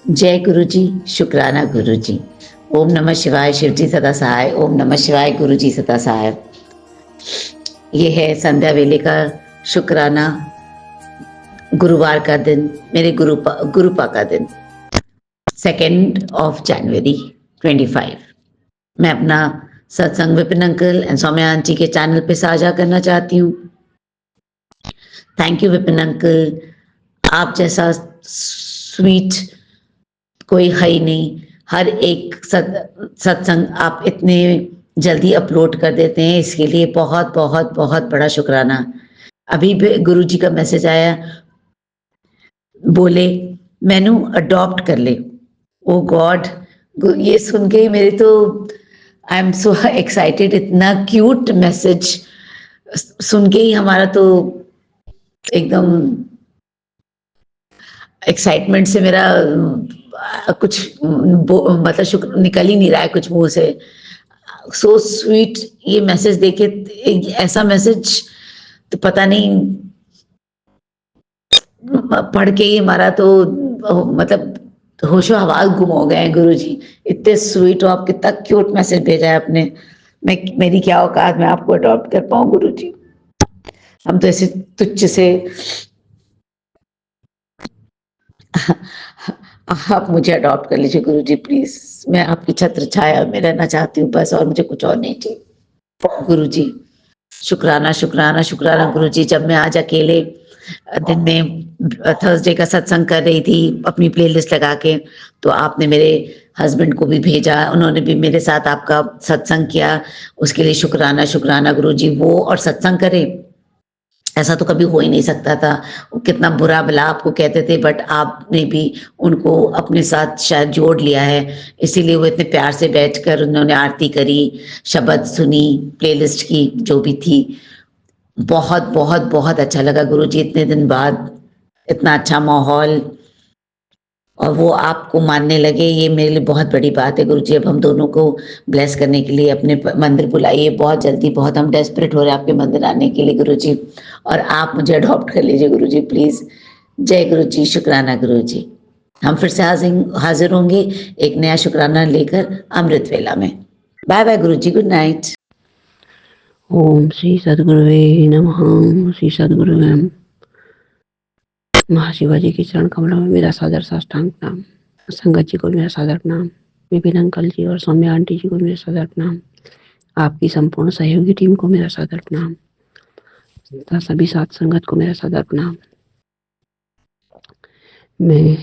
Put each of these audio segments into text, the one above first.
जय गुरु जी, शुक्राना गुरु जी। ओम नमः शिवाय, शिव जी सदा सहाय। ओम नमः शिवाय, गुरु जी सदा सहाय। ये है संध्या वेले का शुक्राना, गुरुवार का दिन, मेरे गुरुपा का दिन, 2 जनवरी 25। मैं अपना सत्संग Vipin uncle and Saumya aunty के चैनल पे साझा करना चाहती हूँ। थैंक यू विपिन अंकल, आप जैसा स्वीट कोई है ही नहीं। हर एक सत्संग आप इतने जल्दी अपलोड कर देते हैं, इसके लिए बहुत बहुत बहुत बड़ा शुक्राना। अभी भी गुरु जी का मैसेज आया, बोले मैनू अडॉप्ट कर ले। ओ गॉड, ये सुन के ही मेरे तो आई एम सो एक्साइटेड। इतना क्यूट मैसेज सुन के ही हमारा तो एकदम एक्साइटमेंट से मेरा कुछ मतलब शुक्र निकल ही नहीं रहा है कुछ मुंह से। सो स्वीट, ये मैसेज देके ऐसा मैसेज तो पता नहीं, पढ़ के ही हमारा तो मतलब होशो हवास गुम हो गए हैं। गुरु जी इतने स्वीट हो, आप कितना क्यूट मैसेज भेजा है आपने। मेरी क्या औकात, मैं आपको अडॉप्ट कर पाऊँ गुरु जी। हम तो ऐसे तुच्छ से आप मुझे अडॉप्ट कर लीजिए गुरु जी प्लीज। मैं आपकी छत्र छाया में रहना चाहती हूँ बस, और मुझे कुछ और नहीं चाहिए गुरु जी। शुक्राना शुक्राना शुक्राना गुरु जी। जब मैं आज अकेले दिन में थर्सडे का सत्संग कर रही थी अपनी प्लेलिस्ट लगा के, तो आपने मेरे हस्बैंड को भी भेजा, उन्होंने भी मेरे साथ आपका सत्संग किया। उसके लिए शुक्राना शुक्राना गुरु जी। वो और सत्संग करे, ऐसा तो कभी हो ही नहीं सकता था। वो कितना बुरा भला आपको कहते थे, बट आपने भी उनको अपने साथ शायद जोड़ लिया है, इसीलिए वो इतने प्यार से बैठकर उन्होंने आरती करी, शब्द सुनी, प्लेलिस्ट की जो भी थी। बहुत बहुत बहुत अच्छा लगा गुरु जी, इतने दिन बाद इतना अच्छा माहौल, और वो आपको मानने लगे, ये मेरे लिए बहुत बड़ी बात है गुरु जी। अब हम दोनों को ब्लेस करने के लिए अपने मंदिर बुलाइए बहुत जल्दी। बहुत हम डेस्परेट हो रहे हैं आपके मंदिर आने के लिए गुरु जी, और आप मुझे अडॉप्ट कर लीजिए गुरु जी प्लीज। जय गुरु जी, शुक्राना गुरु जी। हम फिर से हाजिर होंगे एक नया शुक्राना लेकर अमृत वेला में। बाय बाय गुरु जी, गुड नाइट। ओम श्री सदगुरुवे नमः। श्री सदगुरुवे महाशिवाजी के चरण कमलों में मेरा सादर साष्टांग प्रणाम। संगत जी को मेरा सादर प्रणाम। विपिन अंकल जी और सौम्या आंटी जी को मेरा सादर प्रणाम। आपकी संपूर्ण सहयोगी टीम को मेरा सादर प्रणाम तथा सभी साथ संगत को मेरा सादर प्रणाम। मैं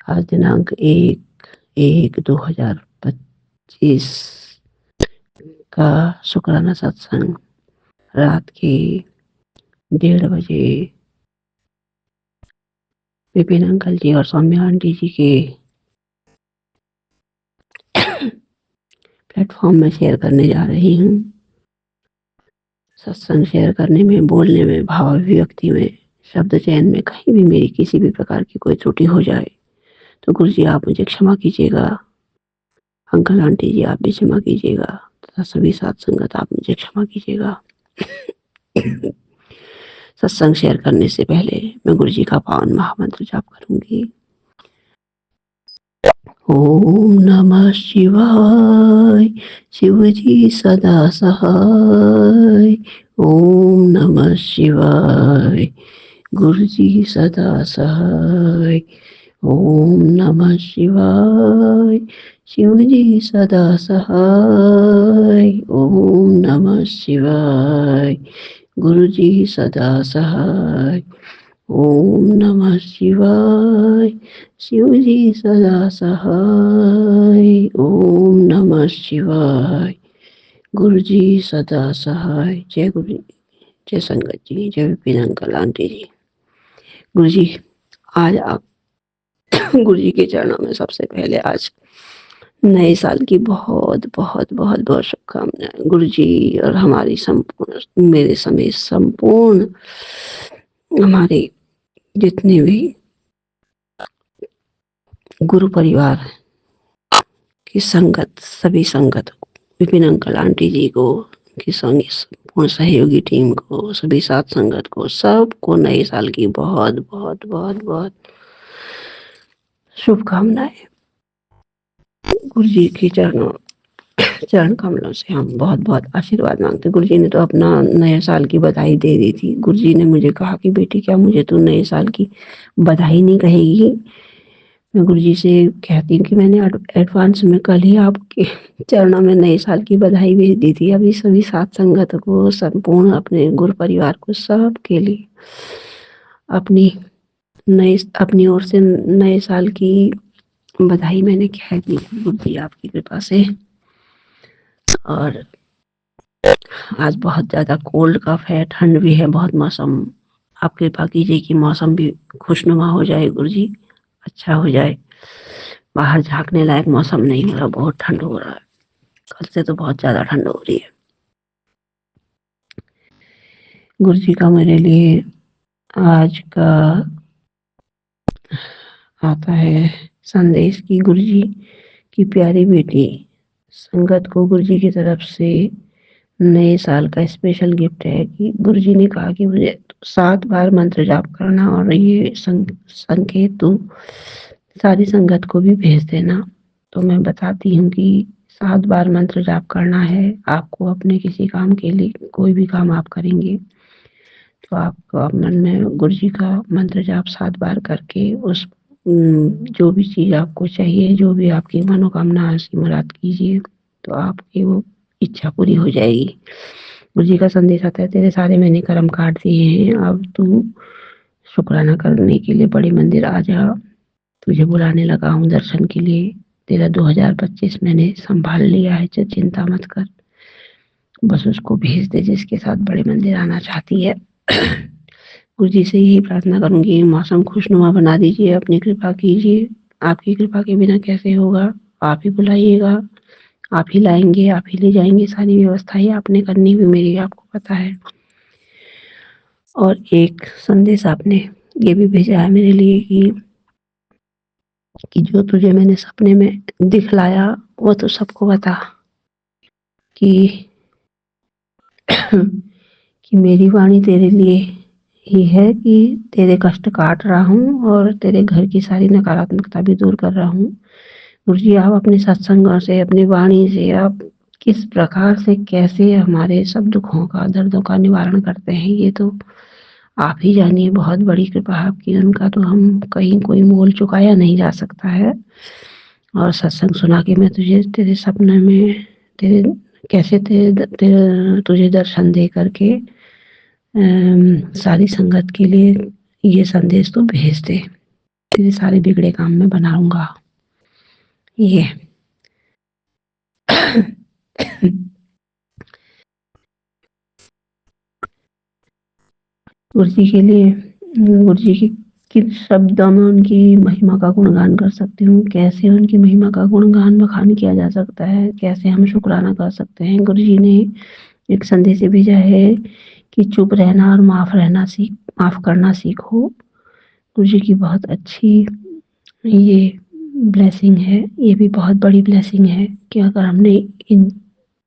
आज दिनांक 1/1/2025 का शुक्राना सत्संग रात के 1:30 बजे विपिन अंकल जी और सौम्या आंटी जी के प्लेटफॉर्म में शेयर करने जा रही हूँ। सत्संग शेयर करने में, बोलने में, भाव अभिव्यक्ति में, शब्द चयन में कहीं भी मेरी किसी भी प्रकार की कोई त्रुटि हो जाए तो गुरु जी आप मुझे क्षमा कीजिएगा। अंकल आंटी जी आप भी क्षमा कीजिएगा तथा सभी साथ संगत आप मुझे क्षमा कीजिएगा। सत्संग शेयर करने से पहले मैं गुरु जी का पावन महामंत्र जाप करूंगी। ओम नमः शिवाय, शिव जी सदा सहाय। ओम नमः शिवाय, गुरु जी सदा सहाय। ओम नमः शिवाय, शिव जी सदा सहाय। ओम नमः शिवाय, गुरु जी सदा सहाय। ओम नमः शिवाय, शिव जी सदा सहाय। ओम नमः शिवाय, गुरु जी सदा सहाय। जय गुरु जी, जय संगत जी, जय विपिन अंकल आंटी जी। गुरु जी आज आप गुरु जी के चरणों में सबसे पहले आज नए साल की बहुत बहुत बहुत बहुत शुभकामनाएं। गुरु जी और हमारी संपूर्ण, मेरे समेत संपूर्ण हमारे जितने भी गुरु परिवार की संगत, सभी संगत, विपिन अंकल आंटी जी को, की संपूर्ण सहयोगी टीम को, सभी साथ संगत को, सबको नए साल की बहुत बहुत बहुत बहुत शुभकामनाएं। गुरु जी के चरण कमलों से हम बहुत बहुत आशीर्वाद मांगते। गुरु जी ने तो अपना नए साल की बधाई दे दी थी। गुरु जी ने मुझे कहा कि बेटी क्या मुझे तू नए साल की बधाई नहीं कहेगी। मैं गुरु जी से कहती हूँ कि मैंने एडवांस में कल ही आपके चरणों में नए साल की बधाई भेज दी थी। अभी सभी साथ संगत को, संपूर्ण अपने गुरु परिवार को, सबके लिए अपनी ओर से नए साल की बधाई मैंने कह दी गुरु जी आपकी कृपा से। और आज बहुत ज़्यादा कोल्ड कफ है, ठंड भी है, बहुत मौसम आप कृपा कीजिए कि मौसम भी खुशनुमा हो जाए गुरु जी, अच्छा हो जाए। बाहर झाँकने लायक मौसम नहीं हो रहा, बहुत ठंड हो रहा है। कल से तो बहुत ज़्यादा ठंड हो रही है। गुरु जी का मेरे लिए आज का आता है संदेश की गुरु जी की प्यारी बेटी संगत को गुरु जी की तरफ से नए साल का स्पेशल गिफ्ट है कि गुरु जी ने कहा कि मुझे 7 बार मंत्र जाप करना और ये संकेत तो सारी संगत को भी भेज देना। तो मैं बताती हूँ कि 7 बार मंत्र जाप करना है आपको। अपने किसी काम के लिए कोई भी काम आप करेंगे तो आपको मन में गुरु जी का मंत्र जाप 7 बार करके उस जो भी चीज़ आपको चाहिए, जो भी आपकी मनोकामना है उसकी मुराद कीजिए तो आपकी वो इच्छा पूरी हो जाएगी। गुरु जी का संदेश आता है, तेरे सारे मैंने कर्म काट दिए हैं, अब तू शुक्राना करने के लिए बड़े मंदिर आ जा। तुझे बुलाने लगा हूँ दर्शन के लिए। तेरा 2025 मैंने संभाल लिया है, चिंता मत कर। बस उसको भेज दे जिसके साथ बड़े मंदिर आना चाहती है। गुरु जी से यही प्रार्थना करूंगी, मौसम खुशनुमा बना दीजिए, अपनी कृपा कीजिए। आपकी कृपा के बिना कैसे होगा, आप ही बुलाइएगा, आप ही लाएंगे, आप ही ले जाएंगे। सारी व्यवस्था ही आपने करनी हुई मेरी, आपको पता है। और एक संदेश आपने ये भी भेजा है मेरे लिए कि जो तुझे मैंने सपने में दिखलाया वो तो सबको बता कि कि मेरी वाणी तेरे लिए ही है कि तेरे कष्ट काट रहा हूँ और तेरे घर की सारी नकारात्मकता भी दूर कर रहा हूँ। गुरु जी आप अपने सत्संगों से, अपनी वाणी से आप किस प्रकार से कैसे हमारे सब दुखों का, दर्दों का निवारण करते हैं ये तो आप ही जानिए। बहुत बड़ी कृपा आपकी, उनका तो हम कहीं कोई मोल चुकाया नहीं जा सकता है। और सत्संग सुना के मैं तुझे तेरे सपने में तेरे कैसे तुझे दर्शन दे करके सारी संगत के लिए ये संदेश तो भेज दे, तेरे सारे बिगड़े काम में बनाऊंगा। ये गुरु जी के लिए, गुरु जी की किन शब्दों में उनकी महिमा का गुणगान कर सकती हूँ, कैसे उनकी महिमा का गुणगान बखान किया जा सकता है, कैसे हम शुक्राना कर सकते हैं। गुरु जी ने एक संदेश भेजा है कि चुप रहना और माफ करना सीखो। गुरु जी की बहुत अच्छी ये ब्लेसिंग है, ये भी बहुत बड़ी ब्लेसिंग है कि अगर हमने इन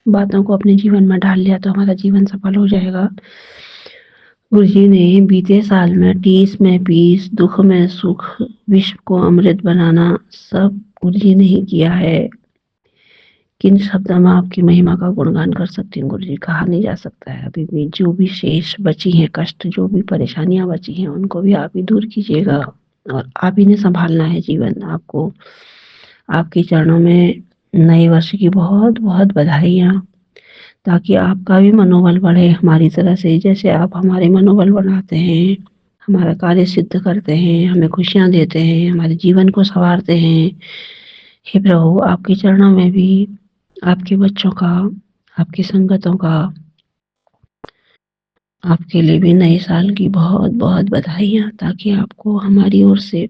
बातों को अपने जीवन में डाल लिया तो हमारा जीवन सफल हो जाएगा। गुरु जी ने बीते साल में टीस में पीस, दुख में सुख, विश्व को अमृत बनाना सब गुरु जी ने ही किया है। किन शब्दों में आपकी महिमा का गुणगान कर सकती हूँ गुरु जी, कहा नहीं जा सकता है। अभी भी जो भी शेष बची हैं कष्ट, जो भी परेशानियां बची हैं उनको भी आप ही दूर कीजिएगा और आप ही ने संभालना है जीवन। आपको आपके चरणों में नए वर्ष की बहुत बहुत बधाइयाँ, ताकि आपका भी मनोबल बढ़े हमारी तरह से, जैसे आप हमारे मनोबल बढ़ाते हैं, हमारा कार्य सिद्ध करते हैं, हमें खुशियाँ देते हैं, हमारे जीवन को संवारते हैं। हे प्रभु आपके चरणों में भी आपके बच्चों का, आपकी संगतों का, आपके लिए भी नए साल की बहुत बहुत बधाइयाँ, ताकि आपको हमारी ओर से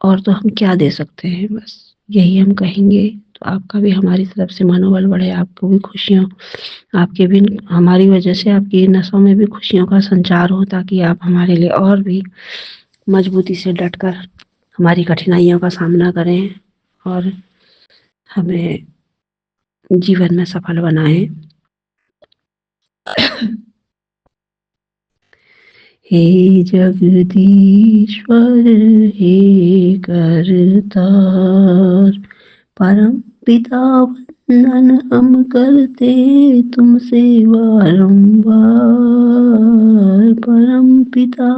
और तो हम क्या दे सकते हैं, बस यही हम कहेंगे। तो आपका भी हमारी तरफ से मनोबल बढ़े, आपको भी खुशियाँ, आपके भी हमारी वजह से आपकी नसों में भी खुशियों का संचार हो, ताकि आप हमारे लिए और भी मजबूती से डटकर हमारी कठिनाइयों का सामना करें और हमें जीवन में सफल बनाएं। हे जगदीश्वर हे करतार, परम पिता वंदन हम करते तुमसे बारंबार, परम पिता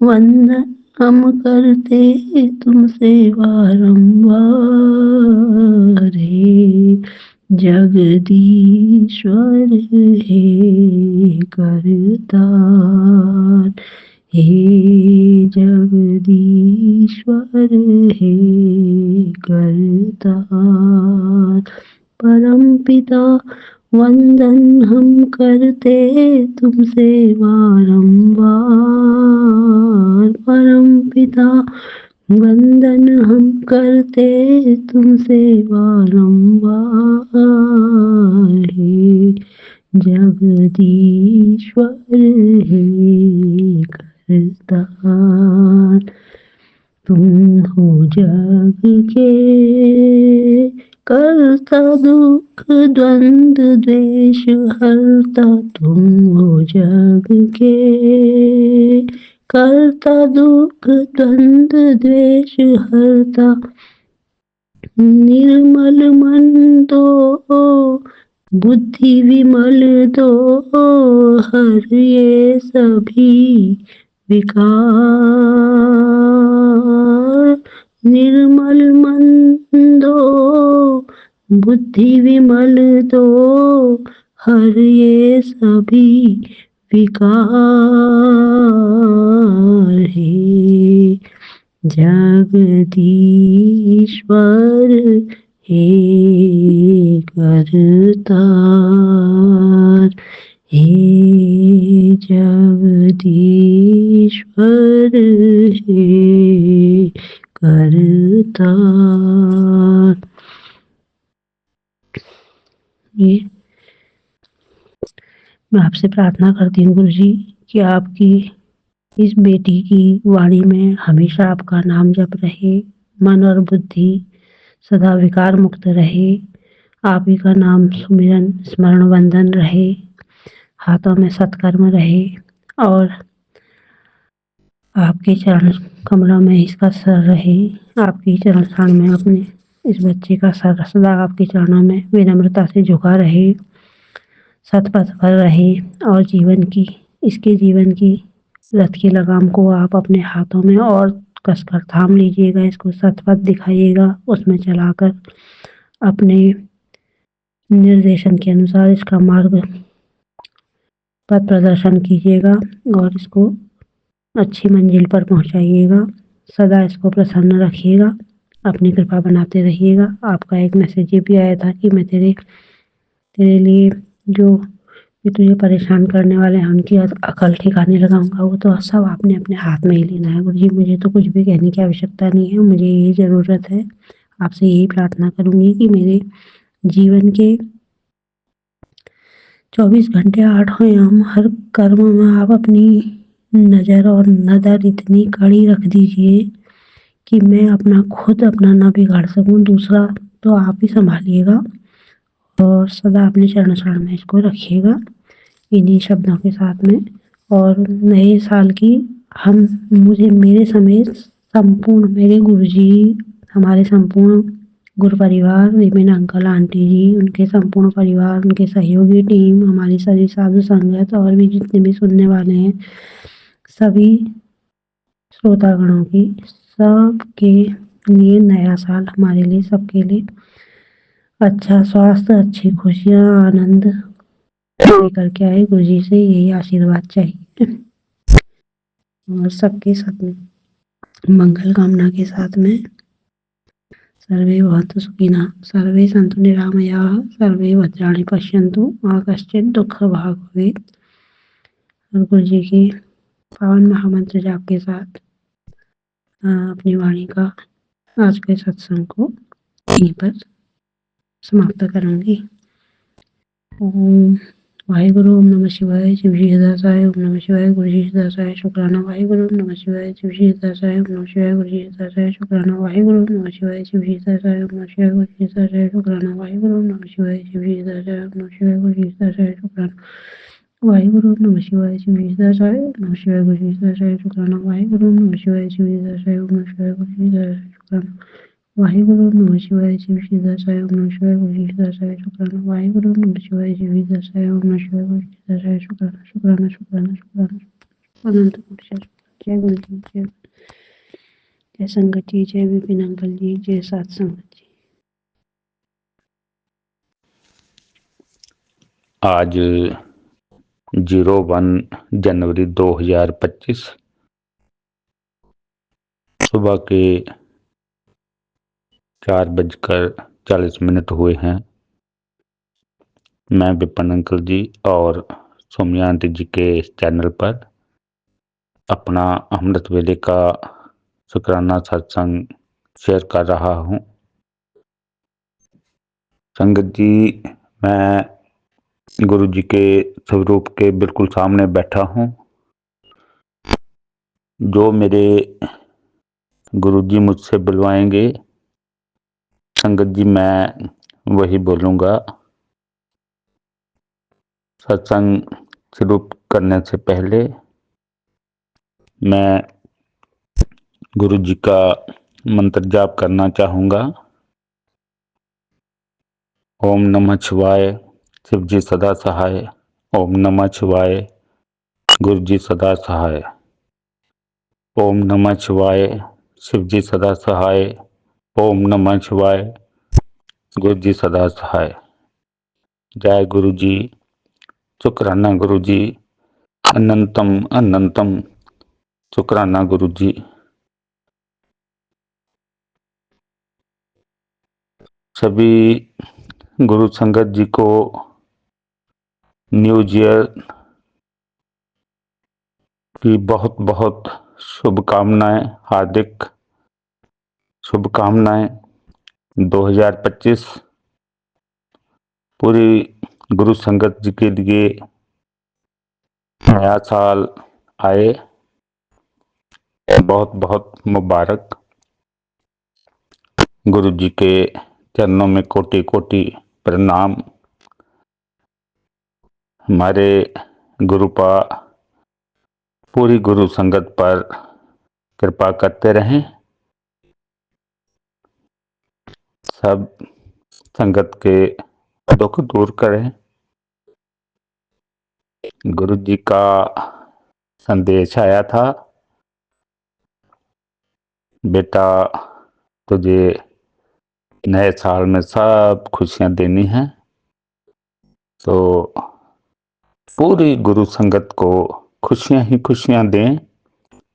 वंदन हम करते तुमसे बारंबार। हे जगदीश्वर हे करतार, हे जगदीश्वर हे करतार, परम पिता वंदन हम करते तुमसे बारंबार, परम पिता वंदन हम करते तुमसे बारंबार। हे जगदीश्वर हे करतार, तुम हो जग के करता, दुख द्वंद द्वेष हरता, तुम हो जग के करता, दुख द्वंद द्वेष हरता, निर्मल मन दो बुद्धि विमल दो, हर ये सभी विकार, निर्मल मन दो बुद्धि विमल दो, हर ये सभी विकार। हे जगदीश्वर हे करतार, हे जगदीश्वर हे करतार। ये मैं आपसे प्रार्थना करती हूँ गुरु जी कि आपकी इस बेटी की वाणी में हमेशा आपका नाम जप रहे, मन और बुद्धि सदा विकार मुक्त रहे, आप ही का नाम सुमिरन स्मरण वंदन रहे, हाथों में सत्कर्म रहे और आपके चरण कमलों में इसका सर रहे, आपके चरण स्थान में अपने इस बच्चे का सर सदा आपके चरणों में विनम्रता से झुका रहे, सतपथ पर रहे और इसके जीवन की रथ की लगाम को आप अपने हाथों में और कसकर थाम लीजिएगा, इसको सतपथ दिखाइएगा, उसमें चलाकर अपने निर्देशन के अनुसार इसका मार्ग पथ प्रदर्शन कीजिएगा और इसको अच्छी मंजिल पर पहुंचाइएगा, सदा इसको प्रसन्न रखिएगा, अपनी कृपा बनाते रहिएगा। आपका एक मैसेज ये भी आया था कि मैं तेरे लिए जो भी तुझे परेशान करने वाले हैं उनकी अकल ठिकाने लगाऊंगा, वो तो सब आपने अपने हाथ में ही लेना है गुरु जी, मुझे तो कुछ भी कहने की आवश्यकता नहीं है, मुझे यही ज़रूरत है, आपसे यही प्रार्थना करूंगी कि मेरे जीवन के 24 घंटे 8 याम हर कर्म में आप अपनी नज़र और नज़र इतनी कड़ी रख दीजिए कि मैं खुद अपना ना बिगाड़ सकूं, दूसरा तो आप ही संभालिएगा और सदा अपने चरण शरण में इसको रखिएगा इन्हीं शब्दों के साथ में। और नए साल की मुझे मेरे समेत संपूर्ण मेरे गुरुजी, हमारे संपूर्ण गुरु परिवार, विभिन्न अंकल आंटी जी, उनके संपूर्ण परिवार, उनके सहयोगी टीम, हमारी सभी साधु संगत और भी जितने भी सुनने वाले हैं, सभी श्रोतागणों की सबके लिए नया साल हमारे लिए सबके लिए अच्छा स्वास्थ्य, अच्छी खुशियाँ, आनंद लेकर के आए। गुरु जी से यही आशीर्वाद चाहिए और सबके साथ में मंगल कामना के साथ में सर्वे भवन्तु सुखिनः, सर्वे सन्तु निरामयाः, सर्वे भद्राणि पश्यन्तु मा कश्चित् दुःखभाग् भवेत्। और गुरु जी की पावन महामंत्र जाप के साथ अपनी वाणी का आज के सत्संग को यहीं पर समाप्त करूंगी। ओम वाहेगुरु, ओम नमः शिवाय, शिव जी हृदय, ओम नमः शिवाय, गुरु जी हृदय, शुक्राना वाहेगुरु, ओम नमः शिवाय, शिव जी हृदय, ओम नमः शिवाय, गुरु जी हृदय, शुक्राना वाहेगुरु, ओम नमः शिवाय, शिव जी हृदय, ओम नमः शिवाय, गुरु जी हृदय, शुक्राना वाहेगुरु, ओम नमः शिवाय, शिव जी हृदय, ओम नमः शिवाय, गुरु जी हृदय, शुक्राना वाहिगुरु नमः शिवाय शिव जी सदाशिव नमः शिवाय गुरु जी सदाशिव शुक्राना वाहिगुरु नमः शिवाय शिव जी सदाशिव नमः शिवाय गुरु जी सदाशिव शुक्राना वाहिगुरु नमः शिवाय शिव जी सदाशिव नमः शिवाय गुरु जी सदाशिव शुक्राना वाहिगुरु नमः शिवाय शिव जी सदाशिव नमः शिवाय गुरु जी सदाशिव शुक्राना शुक्राना शुक्राना शुक्राना अनंत कोटि जय गुरु जी जय संगत जी जय विपिन अंकल जी जय सात संगत जी। आज 01 जनवरी 2025 सुबह के 4:40 हुए हैं। मैं विपिन अंकल जी और सोमया आंटी जी के इस चैनल पर अपना अमृत वेले का शुक्राना सत्संग शेयर कर रहा हूँ। संगत जी, मैं गुरु जी के स्वरूप के बिल्कुल सामने बैठा हूँ। जो मेरे गुरु जी मुझसे बुलवाएंगे संगत जी मैं वही बोलूँगा। सत्संग शुरू करने से पहले मैं गुरु जी का मंत्र जाप करना चाहूँगा। ओम नमः शिवाय, शिव जी सदा सहाय। ओम नमः शिवाय, गुरु जी सदा सहाय। ओम नमः शिवाय, शिव जी सदा सहाय। ओम नमः शिवाय, गुरु जी सदा सहाय। जय गुरु जी, शुक्राना गुरु जी, अनंतम अनंतम शुक्राना गुरु जी। सभी गुरु संगत जी को न्यू ईयर की बहुत बहुत शुभकामनाएं, हार्दिक शुभकामनाएं। 2025 पूरी गुरु संगत जी के लिए नया साल आए, बहुत बहुत मुबारक। गुरु जी के चरणों में कोटि कोटि प्रणाम। हमारे गुरुपा पूरी गुरु संगत पर कृपा करते रहें। सब संगत के दुख दूर करें। गुरु जी का संदेश आया था, बेटा तुझे नए साल में सब खुशियां देनी हैं। तो पूरी गुरु संगत को खुशियां ही खुशियां दें।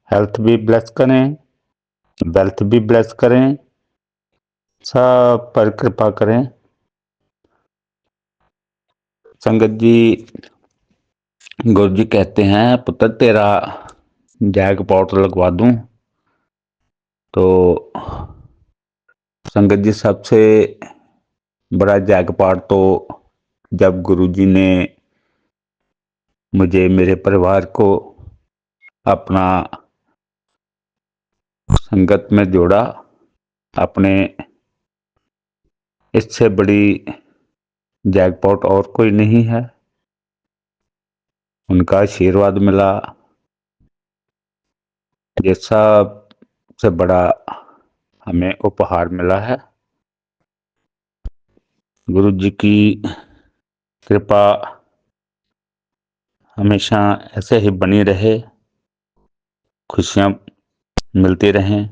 हेल्थ भी ब्लेस करें, वेल्थ भी ब्लेस करें, सब पर कृपा करें। संगत जी, गुरु जी कहते हैं पुत्र तेरा जैकपॉट लगवा दूं। तो संगत जी, सबसे बड़ा जैकपॉट तो जब गुरु जी ने मुझे, मेरे परिवार को अपना संगत में जोड़ा, अपने इससे बड़ी जैकपॉट और कोई नहीं है। उनका आशीर्वाद मिला, ये सबसे बड़ा हमें उपहार मिला है। गुरु जी की कृपा हमेशा ऐसे ही बनी रहे, खुशियां मिलती रहें।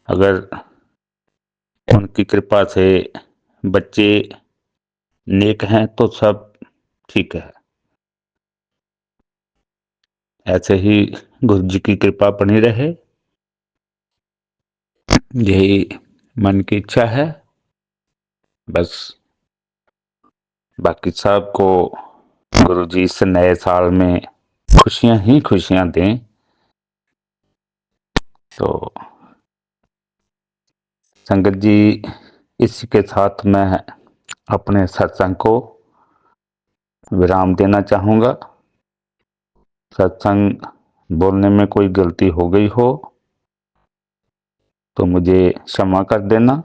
अगर उनकी कृपा से बच्चे नेक हैं तो सब ठीक है। ऐसे ही गुरु जी की कृपा बनी रहे, यही मन की इच्छा है। बस बाकी सबको गुरु जी इस नए साल में खुशियां ही खुशियां दें। तो संगत जी, इसी के साथ मैं अपने सत्संग को विराम देना चाहूँगा। सत्संग बोलने में कोई गलती हो गई हो तो मुझे क्षमा कर देना।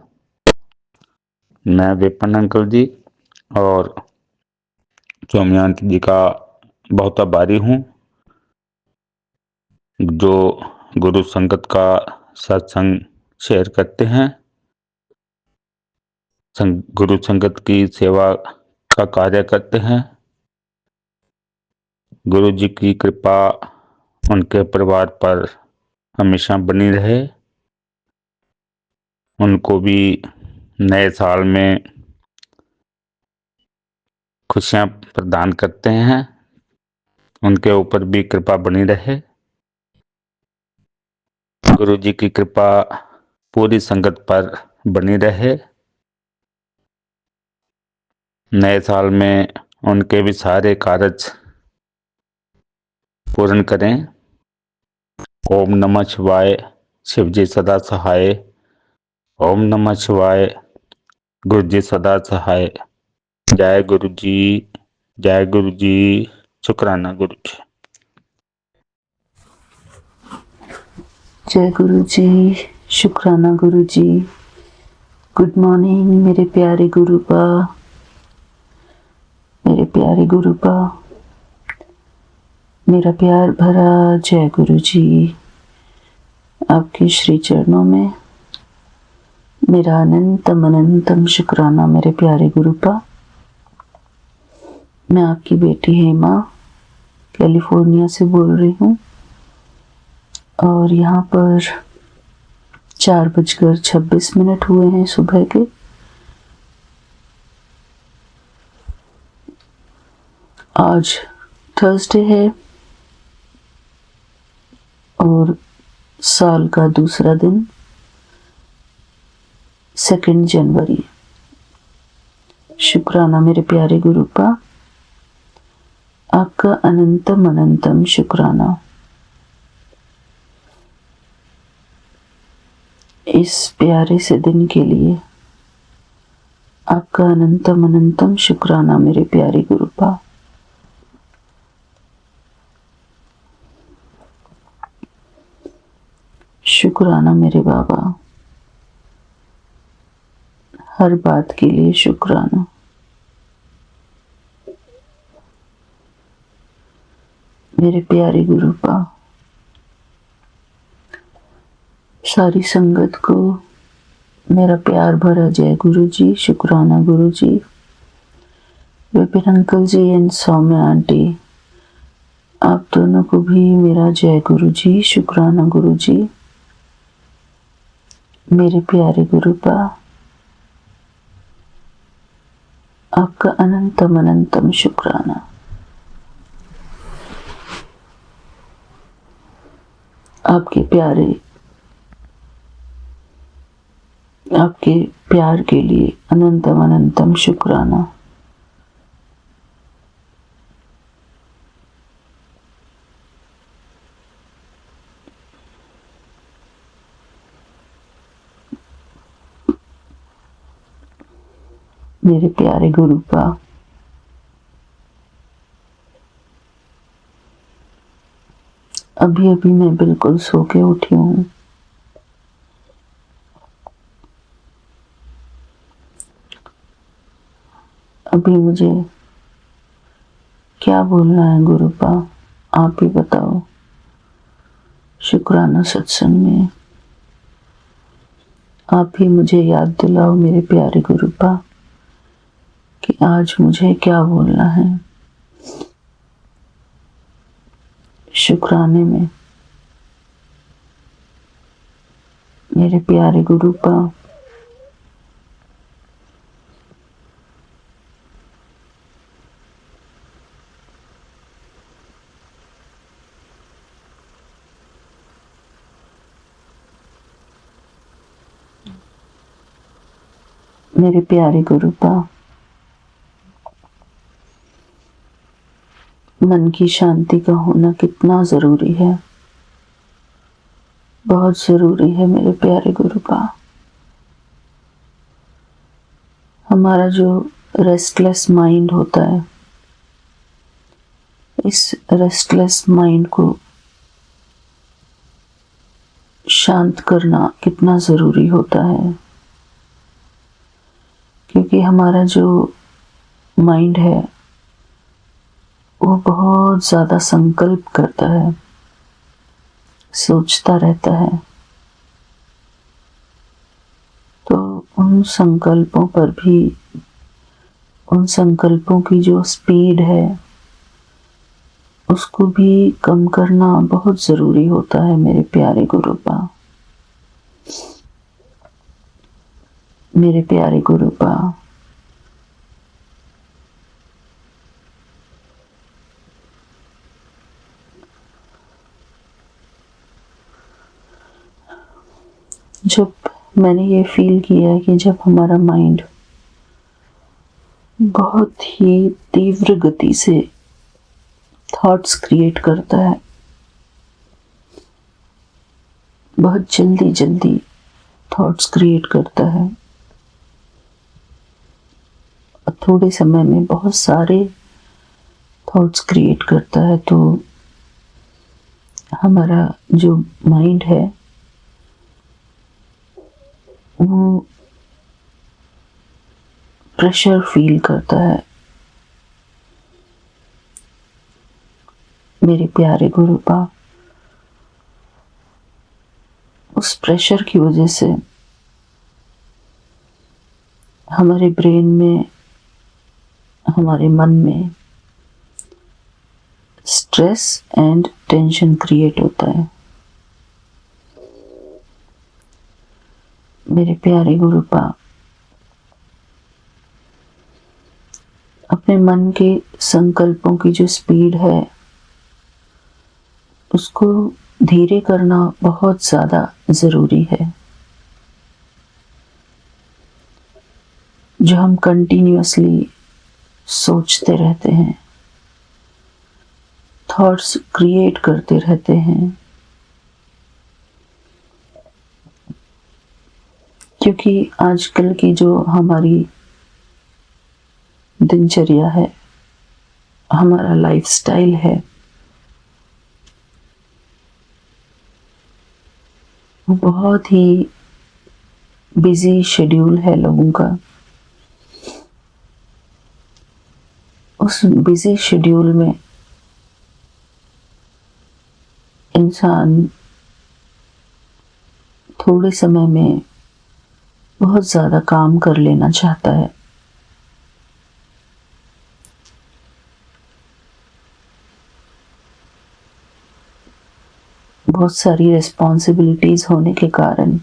मैं विपिन अंकल जी और स्वामी आंटी जी का बहुत आभारी हूँ, जो गुरु संगत का सत्संग शेयर करते हैं, गुरु संगत की सेवा का कार्य करते हैं। गुरु जी की कृपा उनके परिवार पर हमेशा बनी रहे। उनको भी नए साल में खुशियां प्रदान करते हैं, उनके ऊपर भी कृपा बनी रहे। गुरु जी की कृपा पूरी संगत पर बनी रहे। नए साल में उनके भी सारे कार्य पूर्ण करें। ओम नमः शिवाय। शिव जी सदा सहाय। ओम नमः शिवाय। गुरु जी सदा सहाय। जय गुरु जी, जय गुरु जी। शुक्राना गुरु जी। जय गुरु जी, शुक्राना गुरु जी। गुड मॉर्निंग मेरे प्यारे गुरुपा, मेरे प्यारे गुरुपा, मेरा प्यार भरा जय गुरु जी। आपके श्री चरणों में मेरा अनंतम अनंतम शुक्राना मेरे प्यारे गुरुपा। मैं आपकी बेटी हेमा कैलिफोर्निया से बोल रही हूँ और यहाँ पर 4:26 हुए हैं सुबह के। आज थर्सडे है और साल का दूसरा दिन 2 जनवरी। शुक्राना मेरे प्यारे गुरुपा, आपका अनंतम अनंतम शुक्राना। इस प्यारे से दिन के लिए आपका अनंतम अनंतम शुक्राना मेरे प्यारे गुरुपा। शुक्राना मेरे बाबा, हर बात के लिए शुक्राना। मेरे प्यारे गुरुपा, सारी संगत को मेरा प्यार भरा जय गुरु जी, शुक्राना Guru ji. Vipin uncle ji and Saumya aunty, आप दोनों को भी मेरा जय गुरु जी, शुक्राना गुरु जी। मेरे प्यारे गुरुपा, आपका अनंतम अनंतम शुक्राना। आपके प्यार के लिए अनंतम अनंतम शुक्राना। मेरे प्यारे गुरुपा, अभी अभी मैं बिल्कुल सो के उठी हूँ। अभी मुझे क्या बोलना है गुरुपा, आप ही बताओ। शुक्राना सत्संग में आप ही मुझे याद दिलाओ मेरे प्यारे गुरुपा कि आज मुझे क्या बोलना है। शुक्राने में मेरे प्यारे गुरुपा, मेरे प्यारे गुरुपा, मन की शांति का होना कितना जरूरी है, बहुत जरूरी है मेरे प्यारे गुरुपा। हमारा जो रेस्टलेस माइंड होता है, इस रेस्टलेस माइंड को शांत करना कितना जरूरी होता है, क्योंकि हमारा जो माइंड है वो बहुत ज़्यादा संकल्प करता है, सोचता रहता है, तो उन संकल्पों पर भी, उन संकल्पों की जो स्पीड है उसको भी कम करना बहुत ज़रूरी होता है मेरे प्यारे गुरुपा, मेरे प्यारे गुरुपा। जब मैंने ये फील किया है कि जब हमारा माइंड बहुत ही तीव्र गति से थॉट्स क्रिएट करता है, बहुत जल्दी जल्दी थॉट्स क्रिएट करता है और थोड़े समय में बहुत सारे थॉट्स क्रिएट करता है, तो हमारा जो माइंड है वो प्रेशर फील करता है। मेरे प्यारे गुरुपा, उस प्रेशर की वजह से हमारे ब्रेन में, हमारे मन में स्ट्रेस एंड टेंशन क्रिएट होता है। मेरे प्यारे गुरुपा, अपने मन के संकल्पों की जो स्पीड है उसको धीरे करना बहुत ज़्यादा ज़रूरी है। जो हम कंटिन्यूअसली सोचते रहते हैं, थॉट्स क्रिएट करते रहते हैं, क्योंकि आजकल की जो हमारी दिनचर्या है, हमारा लाइफस्टाइल है, वो बहुत ही बिजी शेड्यूल है लोगों का। उस बिजी शेड्यूल में इंसान थोड़े समय में बहुत ज़्यादा काम कर लेना चाहता है। बहुत सारी रिस्पॉन्सिबिलिटीज होने के कारण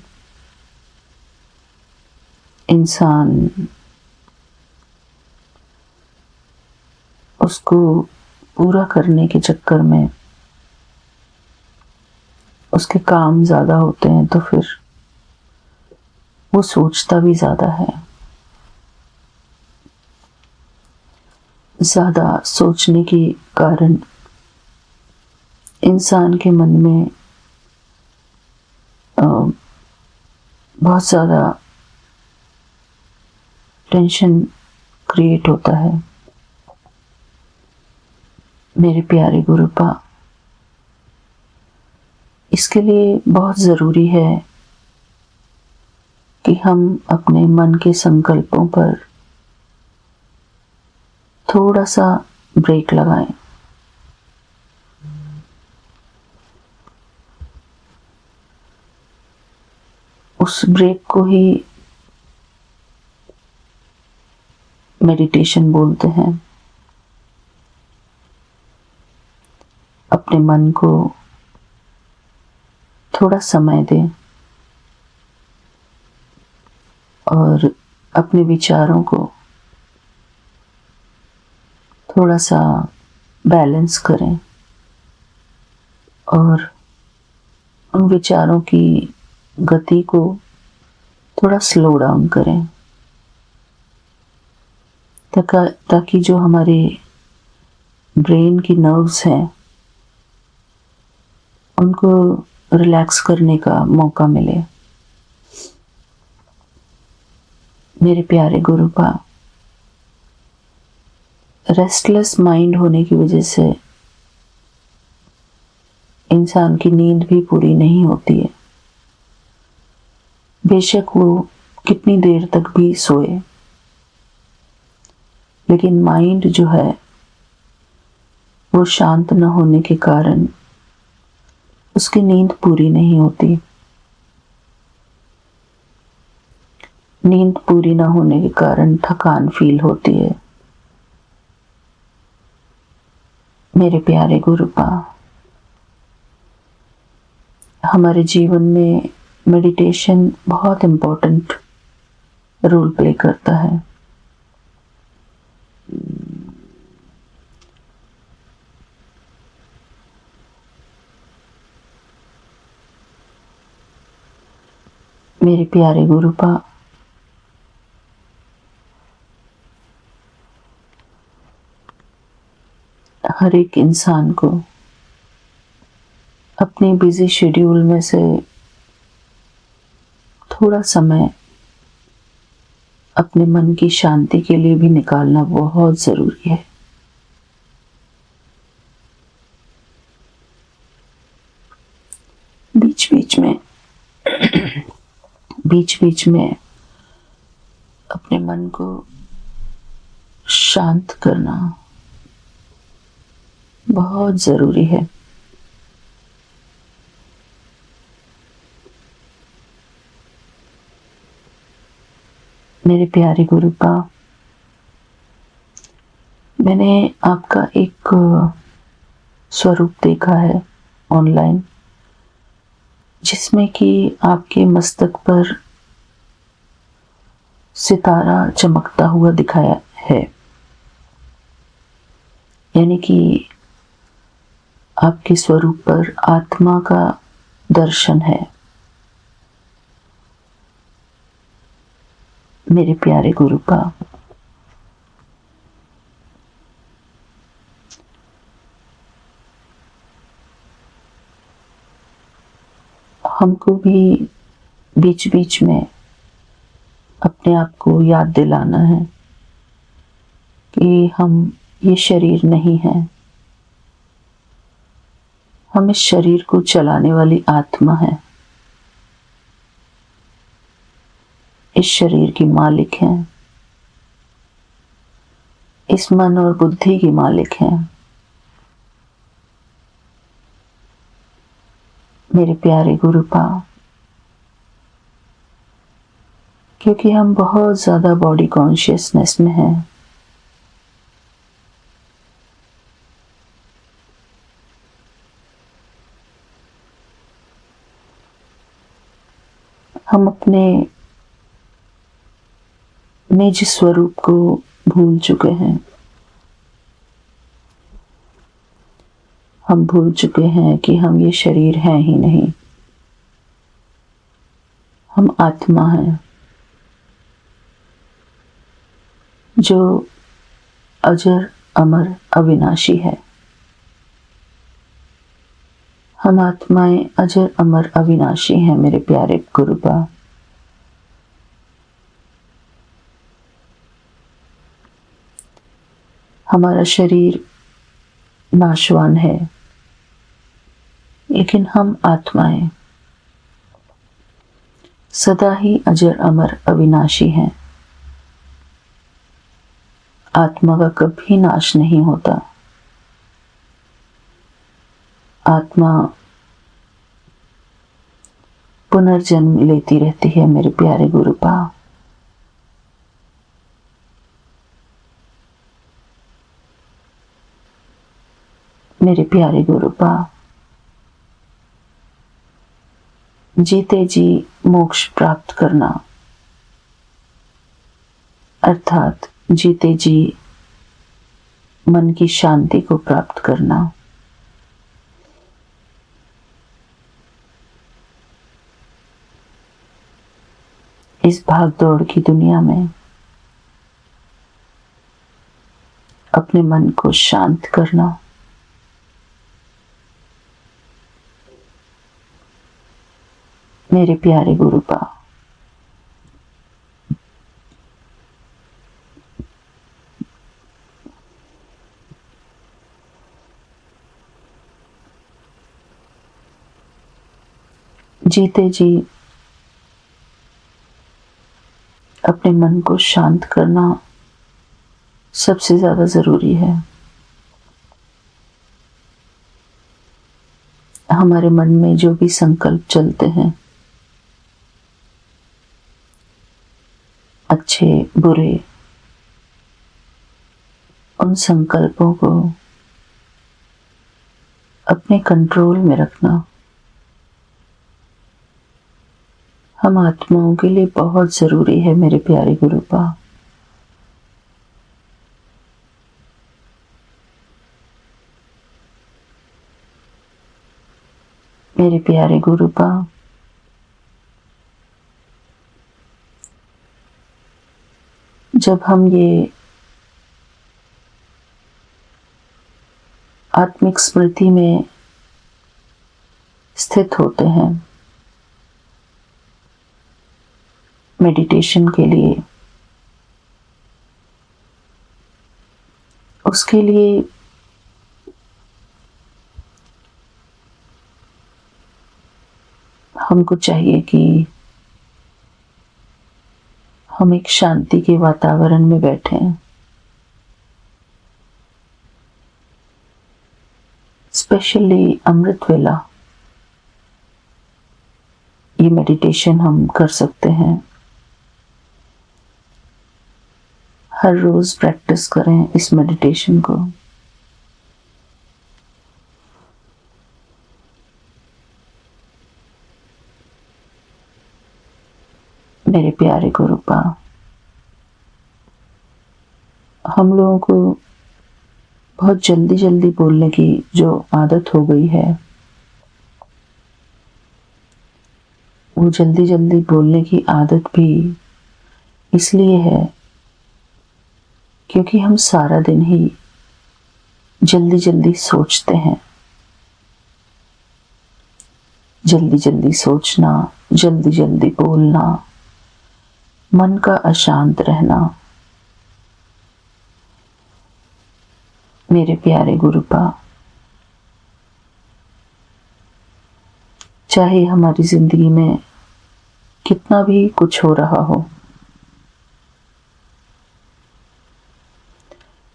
इंसान उसको पूरा करने के चक्कर में उसके काम ज़्यादा होते हैं, तो फिर वो सोचता भी ज़्यादा है। ज़्यादा सोचने के कारण इंसान के मन में बहुत ज़्यादा टेंशन क्रिएट होता है। मेरे प्यारे गुरुपा, इसके लिए बहुत ज़रूरी है कि हम अपने मन के संकल्पों पर थोड़ा सा ब्रेक लगाएं। उस ब्रेक को ही मेडिटेशन बोलते हैं। अपने मन को थोड़ा समय दें और अपने विचारों को थोड़ा सा बैलेंस करें और उन विचारों की गति को थोड़ा स्लो डाउन करें, ताकि जो हमारे ब्रेन की नर्व्स हैं उनको रिलैक्स करने का मौका मिले। मेरे प्यारे गुरुपा, रेस्टलेस माइंड होने की वजह से इंसान की नींद भी पूरी नहीं होती है। बेशक वो कितनी देर तक भी सोए, लेकिन माइंड जो है वो शांत न होने के कारण उसकी नींद पूरी नहीं होती। नींद पूरी न होने के कारण थकान फील होती है। मेरे प्यारे गुरुपा, हमारे जीवन में मेडिटेशन बहुत इम्पोर्टेंट रोल प्ले करता है। मेरे प्यारे गुरुपा, हर एक इंसान को अपने बिजी शेड्यूल में से थोड़ा समय अपने मन की शांति के लिए भी निकालना बहुत जरूरी है। बीच बीच में अपने मन को शांत करना बहुत जरूरी है। मेरे प्यारे गुरुपा, मैंने आपका एक स्वरूप देखा है ऑनलाइन, जिसमें कि आपके मस्तक पर सितारा चमकता हुआ दिखाया है, यानी कि आपके स्वरूप पर आत्मा का दर्शन है। मेरे प्यारे गुरुपा, हमको भी बीच बीच में अपने आप को याद दिलाना है कि हम ये शरीर नहीं है। हम इस शरीर को चलाने वाली आत्मा है, इस शरीर की मालिक हैं, इस मन और बुद्धि की मालिक हैं। मेरे प्यारे गुरुपा, क्योंकि हम बहुत ज्यादा बॉडी कॉन्शियसनेस में हैं, हम अपने निज स्वरूप को भूल चुके हैं। हम भूल चुके हैं कि हम ये शरीर हैं ही नहीं, हम आत्मा हैं जो अजर अमर अविनाशी है। हम आत्माएं अजर अमर अविनाशी हैं मेरे प्यारे गुरुपा। हमारा शरीर नाशवान है, लेकिन हम आत्माएं सदा ही अजर अमर अविनाशी हैं। आत्मा का कभी नाश नहीं होता। आत्मा पुनर्जन्म लेती रहती है मेरे प्यारे गुरुपा। मेरे प्यारे गुरुपा, जीते जी मोक्ष प्राप्त करना अर्थात जीते जी मन की शांति को प्राप्त करना, इस भागदौड़ की दुनिया में अपने मन को शांत करना मेरे प्यारे गुरुपा। जीते जी अपने मन को शांत करना सबसे ज्यादा जरूरी है। हमारे मन में जो भी संकल्प चलते हैं, अच्छे बुरे, उन संकल्पों को अपने कंट्रोल में रखना हम आत्माओं के लिए बहुत जरूरी है मेरे प्यारे गुरुपा। मेरे प्यारे गुरुपा, जब हम ये आत्मिक स्मृति में स्थित होते हैं मेडिटेशन के लिए, उसके लिए हमको चाहिए कि हम एक शांति के वातावरण में बैठें। स्पेशली अमृत वेला ये मेडिटेशन हम कर सकते हैं। हर रोज प्रैक्टिस करें इस मेडिटेशन को। मेरे प्यारे गुरुपा, हम लोगों को बहुत जल्दी जल्दी बोलने की जो आदत हो गई है, वो जल्दी जल्दी बोलने की आदत भी इसलिए है क्योंकि हम सारा दिन ही जल्दी जल्दी सोचते हैं। जल्दी जल्दी सोचना, जल्दी जल्दी बोलना, मन का अशांत रहना। मेरे प्यारे गुरुपा, चाहे हमारी जिंदगी में कितना भी कुछ हो रहा हो,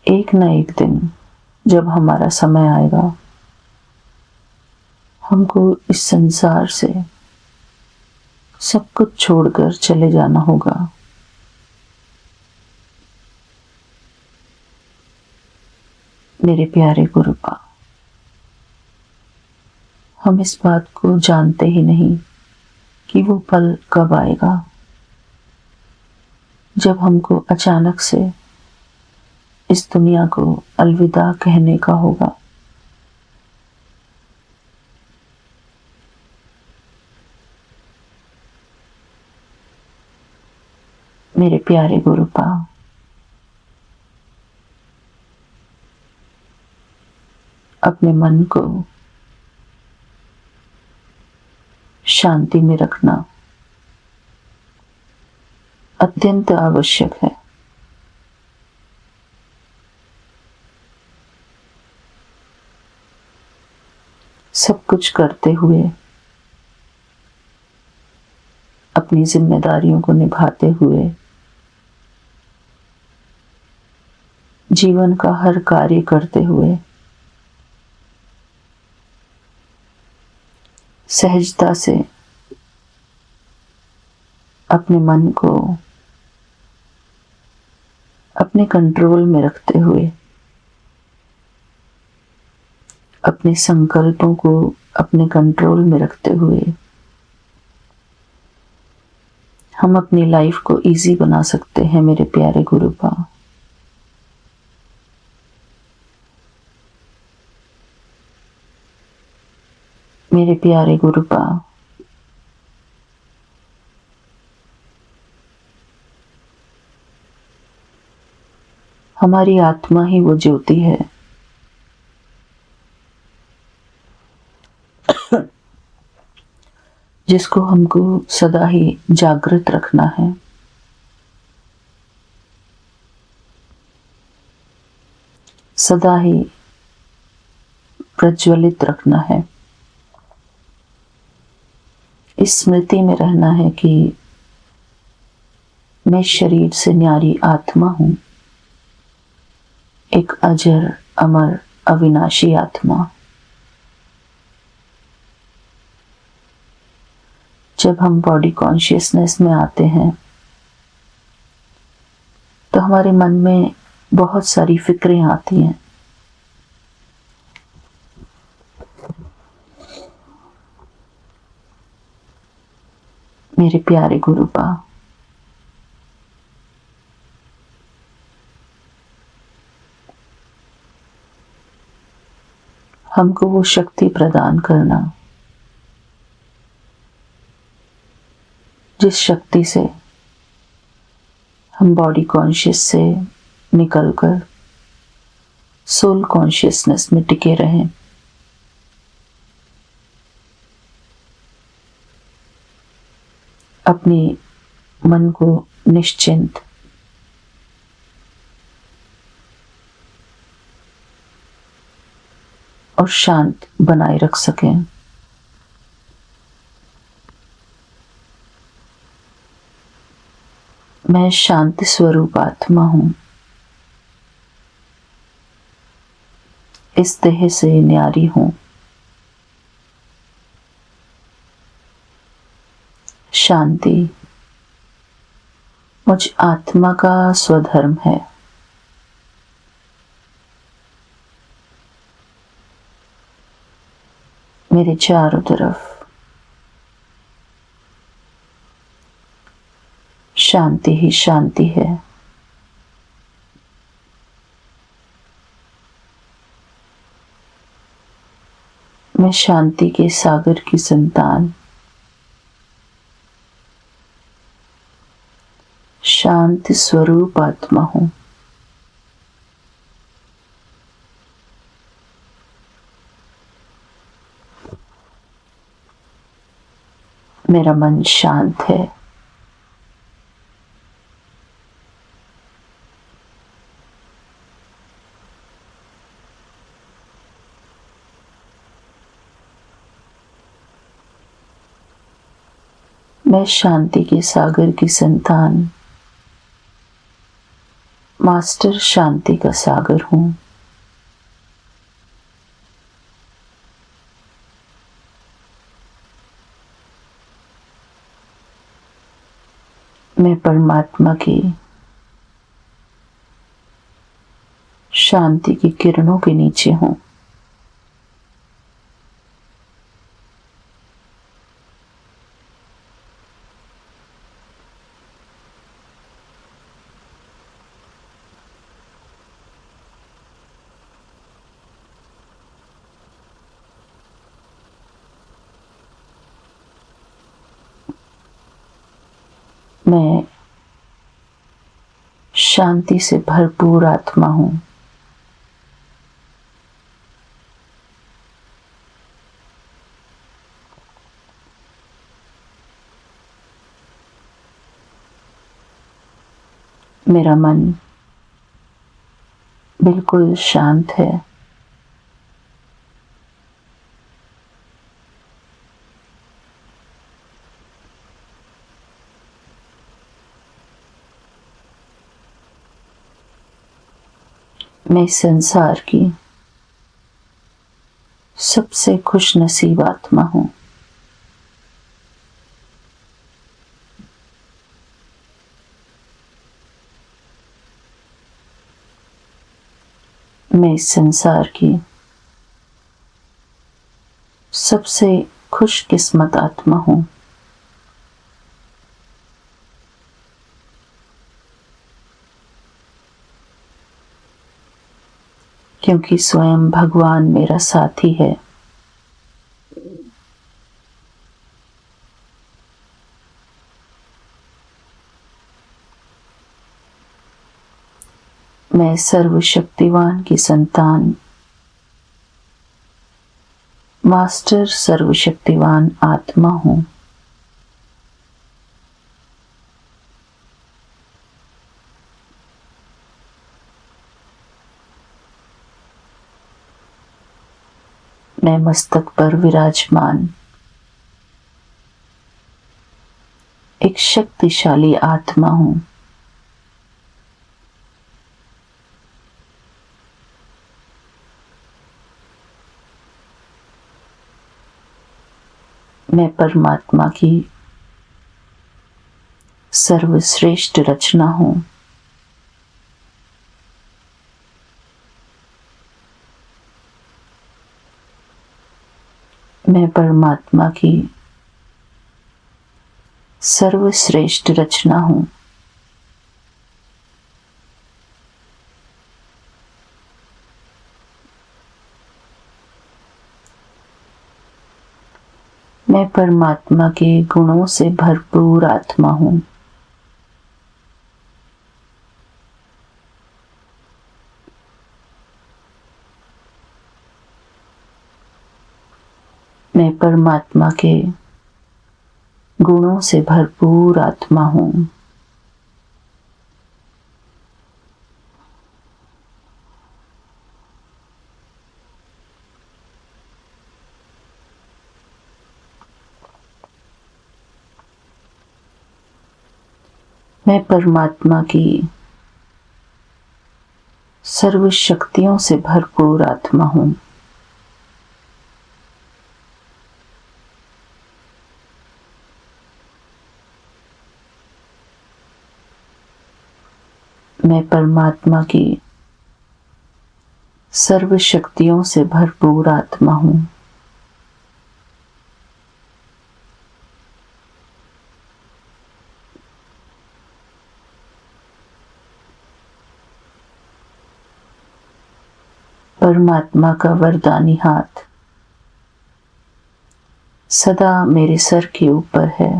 एक ना एक दिन जब हमारा समय आएगा, हमको इस संसार से सब कुछ छोड़कर चले जाना होगा। मेरे प्यारे गुरुपा, हम इस बात को जानते ही नहीं कि वो पल कब आएगा जब हमको अचानक से इस दुनिया को अलविदा कहने का होगा। मेरे प्यारे गुरुपा, अपने मन को शांति में रखना अत्यंत आवश्यक है। सब कुछ करते हुए, अपनी जिम्मेदारियों को निभाते हुए, जीवन का हर कार्य करते हुए सहजता से अपने मन को अपने कंट्रोल में रखते हुए, अपने संकल्पों को अपने कंट्रोल में रखते हुए हम अपनी लाइफ को इजी बना सकते हैं। मेरे प्यारे गुरुपा, मेरे प्यारे गुरुपा, हमारी आत्मा ही वो ज्योति है जिसको हमको सदा ही जागृत रखना है। सदा ही प्रज्वलित रखना है। इस स्मृति में रहना है कि मैं शरीर से न्यारी आत्मा हूं, एक अजर अमर अविनाशी आत्मा। जब हम बॉडी कॉन्शियसनेस में आते हैं तो हमारे मन में बहुत सारी फिक्रें आती हैं। मेरे प्यारे गुरुपा, हमको वो शक्ति प्रदान करना जिस शक्ति से हम बॉडी कॉन्शियस से निकलकर सोल कॉन्शियसनेस में टिके रहें। अपने मन को निश्चिंत और शांत बनाए रख सकें। मैं शांति स्वरूप आत्मा हूं। इस देह से न्यारी हूं। शांति मुझ आत्मा का स्वधर्म है। मेरे चारों तरफ शांति ही शांति है। मैं शांति के सागर की संतान, शांति स्वरूप आत्मा हूं। मेरा मन शांत है। मैं शांति के सागर की संतान, मास्टर शांति का सागर हूं। मैं परमात्मा की शांति की किरणों के नीचे हूं। मैं शांति से भरपूर आत्मा हूं। मेरा मन बिल्कुल शांत है। मैं संसार की सबसे खुश नसीब आत्मा हूं। मैं इस संसार की सबसे खुशकिस्मत आत्मा हूं। क्योंकि स्वयं भगवान मेरा साथी है। मैं सर्वशक्तिवान की संतान, मास्टर सर्वशक्तिवान आत्मा हूं। मैं मस्तक पर विराजमान एक शक्तिशाली आत्मा हूं। मैं परमात्मा की सर्वश्रेष्ठ रचना हूँ। मैं परमात्मा की सर्वश्रेष्ठ रचना हूँ। मैं परमात्मा के गुणों से भरपूर आत्मा हूँ। मैं परमात्मा के गुणों से भरपूर आत्मा हूँ। मैं परमात्मा की सर्व शक्तियों से भरपूर आत्मा हूँ। मैं परमात्मा की सर्व शक्तियों से भरपूर आत्मा हूँ। परमात्मा का वरदानी हाथ सदा मेरे सर के ऊपर है।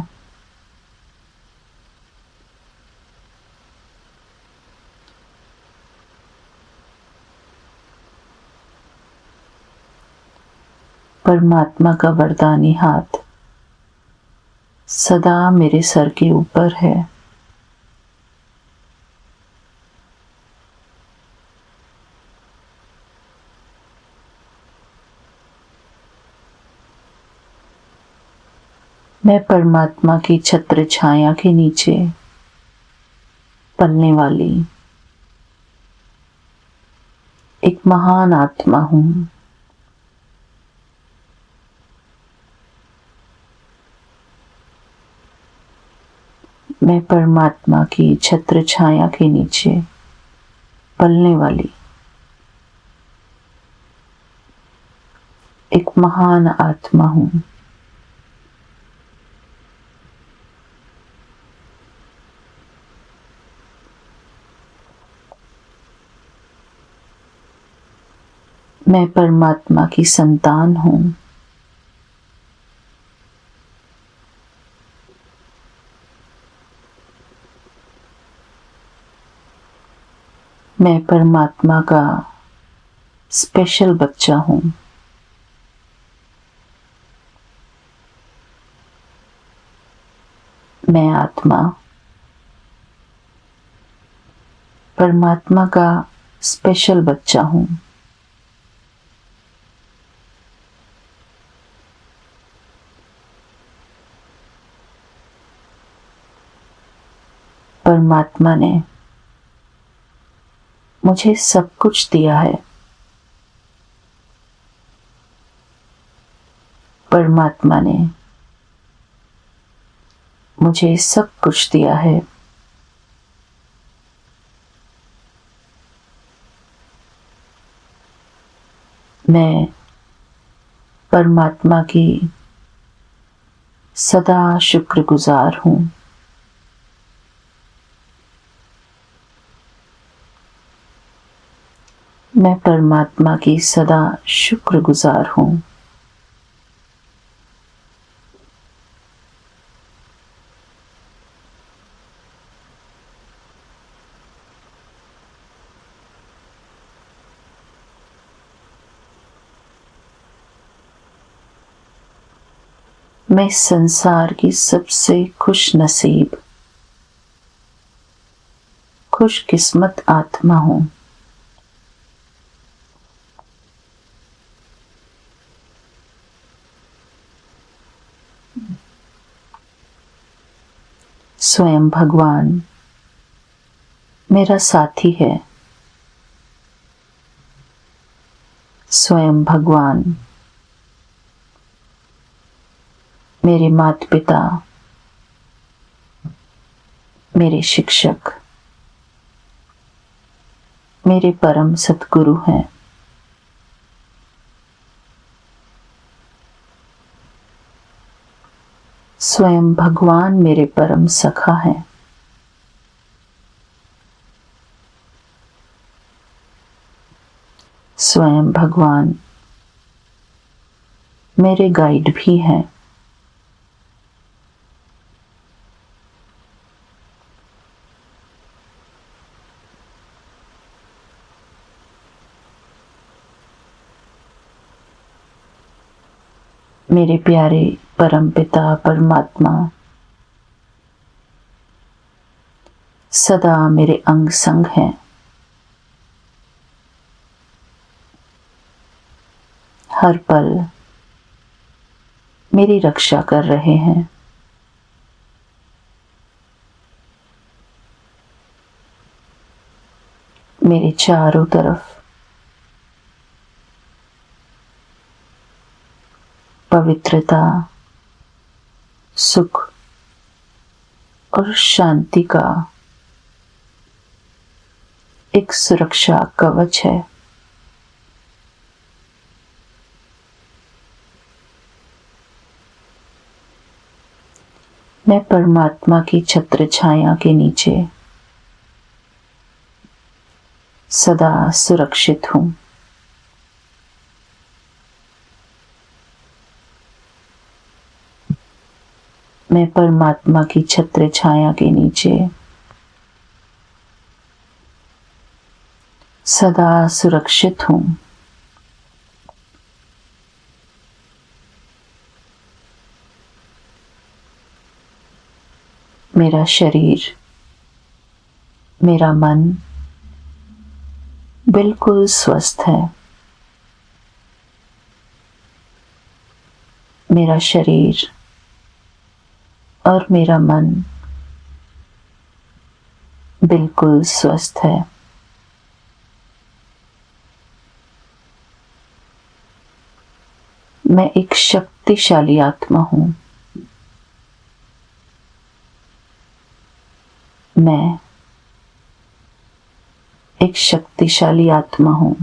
परमात्मा का वरदानी हाथ सदा मेरे सर के ऊपर है। मैं परमात्मा की छत्र छाया के नीचे पलने वाली एक महान आत्मा हूँ। मैं परमात्मा की छत्र छाया के नीचे पलने वाली एक महान आत्मा हूँ। मैं परमात्मा की संतान हूँ। मैं परमात्मा का स्पेशल बच्चा हूँ। मैं आत्मा परमात्मा का स्पेशल बच्चा हूँ। परमात्मा ने मुझे सब कुछ दिया है। परमात्मा ने मुझे सब कुछ दिया है। मैं परमात्मा की सदा शुक्रगुजार हूँ। मैं परमात्मा की सदा शुक्रगुजार हूँ। मैं इस संसार की सबसे खुश नसीब खुशकिस्मत आत्मा हूँ। स्वयं भगवान मेरा साथी है। स्वयं भगवान मेरे माता पिता मेरे शिक्षक, मेरे परम सतगुरु हैं। स्वयं भगवान मेरे परम सखा हैं। स्वयं भगवान मेरे गाइड भी हैं। मेरे प्यारे परम पिता परमात्मा सदा मेरे अंग संग हैं। हर पल मेरी रक्षा कर रहे हैं। मेरे चारों तरफ पवित्रता, सुख और शांति का एक सुरक्षा कवच है। मैं परमात्मा की छत्र छाया के नीचे सदा सुरक्षित हूं। मैं परमात्मा की छत्र छाया के नीचे सदा सुरक्षित हूं। मेरा शरीर, मेरा मन बिल्कुल स्वस्थ है। मेरा शरीर और मेरा मन बिल्कुल स्वस्थ है। मैं एक शक्तिशाली आत्मा हूं। मैं एक शक्तिशाली आत्मा हूं।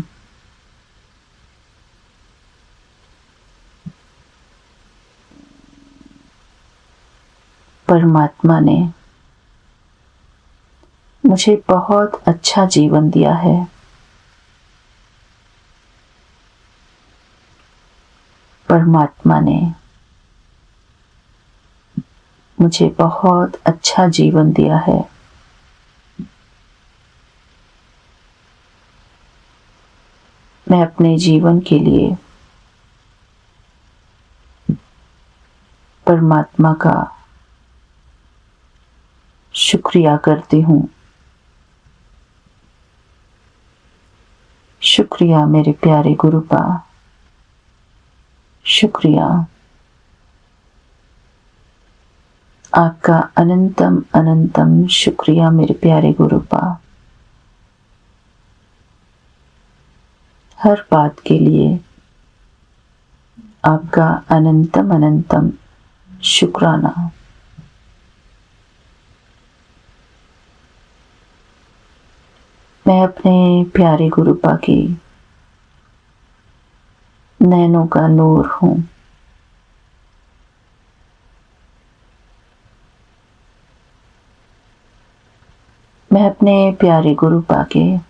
परमात्मा ने मुझे बहुत अच्छा जीवन दिया है। परमात्मा ने मुझे बहुत अच्छा जीवन दिया है। मैं अपने जीवन के लिए परमात्मा का शुक्रिया करती हूँ। शुक्रिया मेरे प्यारे गुरु का, शुक्रिया। आपका अनंतम अनंतम शुक्रिया मेरे प्यारे गुरु का, हर बात के लिए आपका अनंतम अनंतम शुक्राना। मैं अपने प्यारे गुरुपा की नैनों का नूर हूं। मैं अपने प्यारे गुरुपा के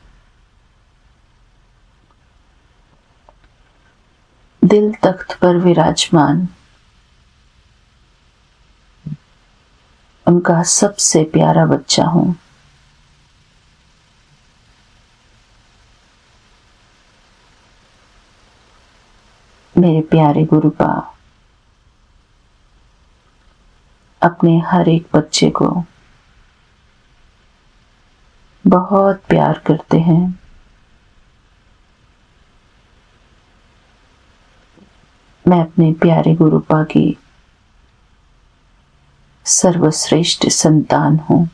दिल तख्त पर विराजमान उनका सबसे प्यारा बच्चा हूं। मेरे प्यारे गुरुपा अपने हर एक बच्चे को बहुत प्यार करते हैं। मैं अपने प्यारे गुरुपा की सर्वश्रेष्ठ संतान हूं।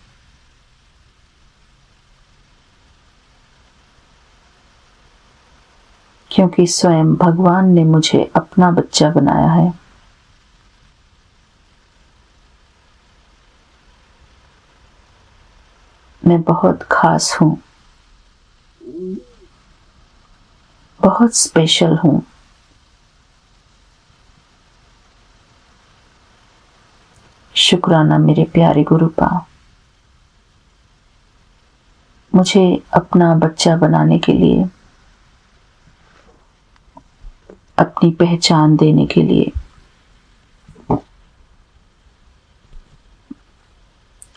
क्योंकि स्वयं भगवान ने मुझे अपना बच्चा बनाया है। मैं बहुत खास हूँ, बहुत स्पेशल हूँ। शुक्राना मेरे प्यारे गुरुपा, मुझे अपना बच्चा बनाने के लिए, अपनी पहचान देने के लिए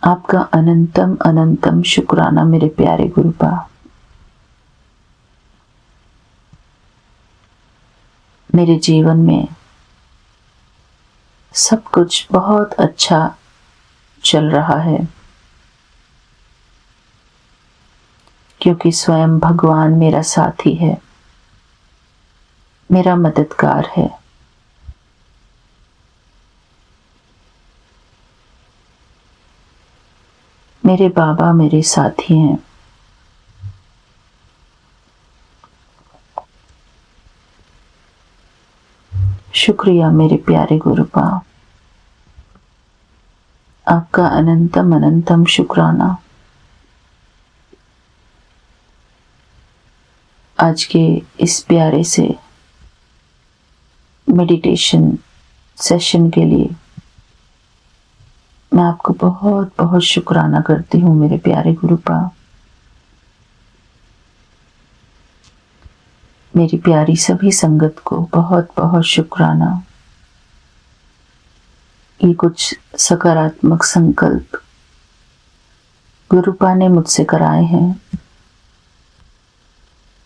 आपका अनंतम अनंतम शुक्राना मेरे प्यारे गुरुपा। मेरे जीवन में सब कुछ बहुत अच्छा चल रहा है, क्योंकि स्वयं भगवान मेरा साथी है, मेरा मददगार है। मेरे बाबा मेरे साथी हैं। शुक्रिया मेरे प्यारे गुरुपा, आपका अनंतम अनंतम शुक्राना। आज के इस प्यारे से मेडिटेशन सेशन के लिए मैं आपको बहुत बहुत शुक्राना करती हूँ मेरे प्यारे गुरुपा। मेरी प्यारी सभी संगत को बहुत बहुत शुक्राना। ये कुछ सकारात्मक संकल्प गुरुपा ने मुझसे कराए हैं।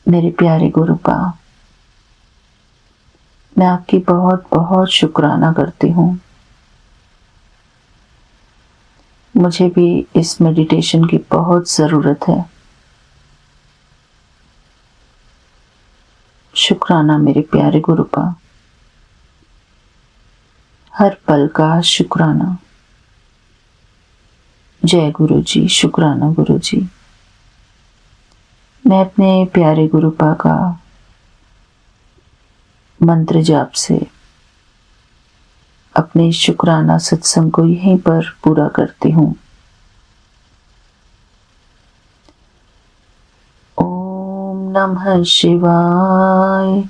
मेरे प्यारे गुरुपा, मैं आपकी बहुत बहुत शुक्राना करती हूँ। मुझे भी इस मेडिटेशन की बहुत ज़रूरत है। शुक्राना मेरे प्यारे गुरुपा, हर पल का शुक्राना। जय गुरु जी, शुक्राना गुरु जी। मैं अपने प्यारे गुरुपा का मंत्र जाप से अपने शुक्राना सत्संग को यहीं पर पूरा करती हूँ। ओम नमः शिवाय।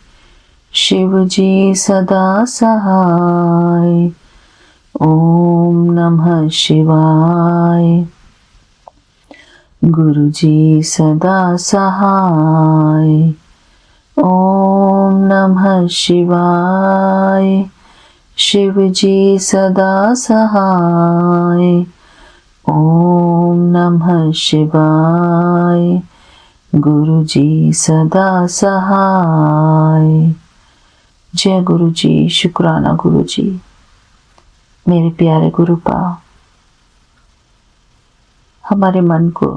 शिव जी सदा सहाय। ओम नमः शिवाय। गुरु जी सदा सहाय। ओम नमः शिवाय। शिव जी सदा सहाय। ओम नमः शिवाय। गुरु जी सदा सहाय। जय गुरु जी, शुक्राना गुरु जी। मेरे प्यारे गुरुपा, हमारे मन को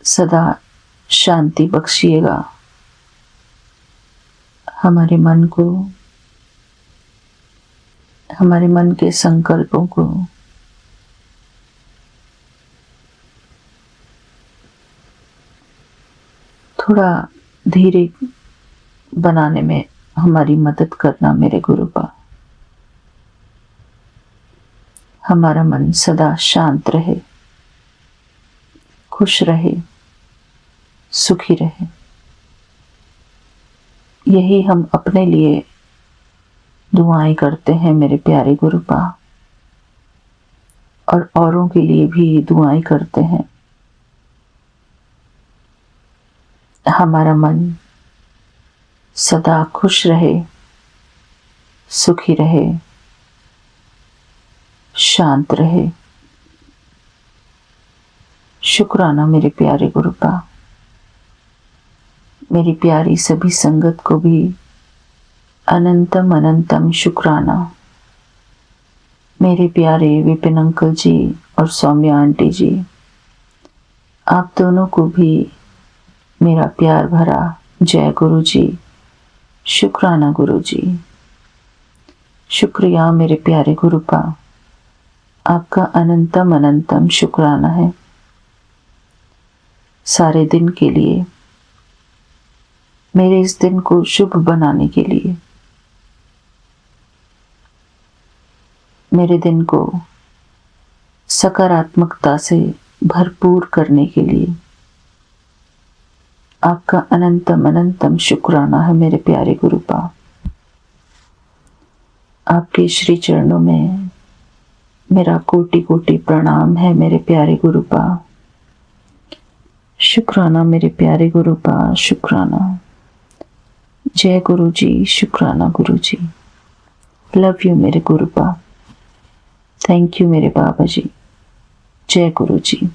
सदा शांति बख्शिएगा। हमारे मन को, हमारे मन के संकल्पों को थोड़ा धीरे बनाने में हमारी मदद करना मेरे गुरुपा। हमारा मन सदा शांत रहे, खुश रहे, सुखी रहे। यही हम अपने लिए दुआएं करते हैं मेरे प्यारे गुरुपा, और औरों के लिए भी दुआएं करते हैं। हमारा मन सदा खुश रहे, सुखी रहे, शांत रहे। शुक्राना मेरे प्यारे गुरुपा। मेरी प्यारी सभी संगत को भी अनंतम अनंतम शुक्राना। मेरे प्यारे विपिन अंकल जी और सौम्या आंटी जी, आप दोनों को भी मेरा प्यार भरा जय गुरु जी, शुक्राना गुरु जी। शुक्रिया मेरे प्यारे गुरुपा, आपका अनंतम अनंतम शुक्राना है सारे दिन के लिए, मेरे इस दिन को शुभ बनाने के लिए, मेरे दिन को सकारात्मकता से भरपूर करने के लिए आपका अनंतम अनंतम शुक्राना है मेरे प्यारे गुरुपा। आपके श्री चरणों में मेरा कोटि कोटि प्रणाम है मेरे प्यारे गुरुपा। शुक्राना मेरे प्यारे गुरुपा, शुक्राना। जय गुरु जी, शुक्राना गुरु जी। लव यू मेरे गुरुपा। थैंक यू मेरे बाबा जी। जय गुरु जी।